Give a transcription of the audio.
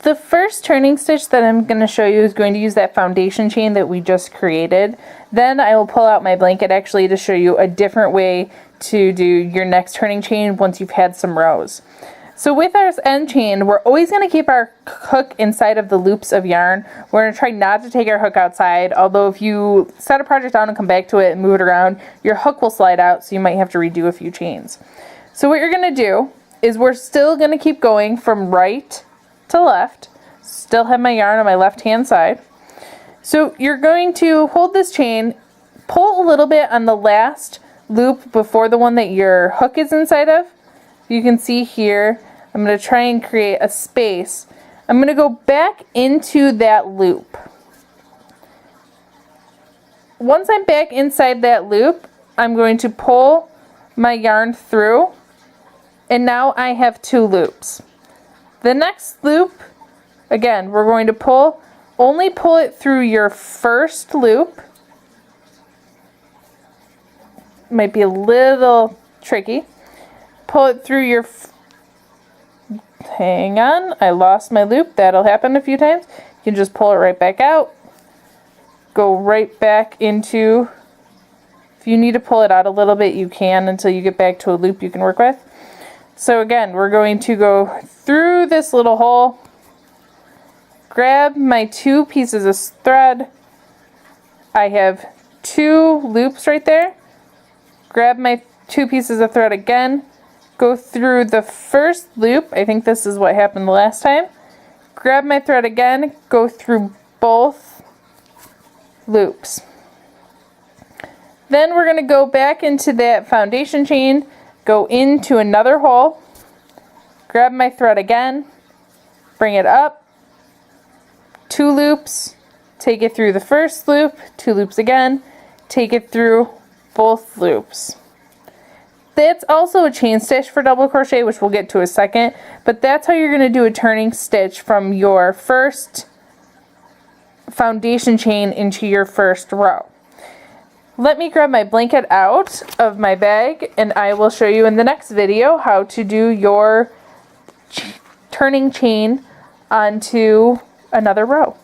The first turning stitch that I'm going to show you is going to use that foundation chain that we just created. Then I will pull out my blanket actually to show you a different way to do your next turning chain once you've had some rows. So with our end chain, we're always going to keep our hook inside of the loops of yarn. We're going to try not to take our hook outside, although if you set a project down and come back to it and move it around, your hook will slide out, so you might have to redo a few chains. So what you're going to do is we're still going to keep going from right to left. Still have my yarn on my left hand side. So you're going to hold this chain, pull a little bit on the last loop before the one that your hook is inside of. You can see here, I'm going to try and create a space. I'm going to go back into that loop. Once I'm back inside that loop, I'm going to pull my yarn through, and now I have 2 loops. The next loop, again, we're going to only pull it through your first loop. Might be a little tricky. Pull it through your, hang on, I lost my loop. That'll happen a few times. You can just pull it right back out. Go right back into, if you need to pull it out a little bit, you can until you get back to a loop you can work with. So again, we're going to go through this little hole, grab my 2 pieces of thread. I have 2 loops right there. Grab my 2 pieces of thread again, go through the first loop. I think this is what happened the last time. Grab my thread again, go through both loops. Then we're going to go back into that foundation chain, go into another hole, grab my thread again, bring it up, 2 loops, take it through the first loop, 2 loops again, take it through both loops. That's also a chain stitch for double crochet, which we'll get to in a second, but that's how you're going to do a turning stitch from your first foundation chain into your first row. Let me grab my blanket out of my bag and I will show you in the next video how to do your turning chain onto another row.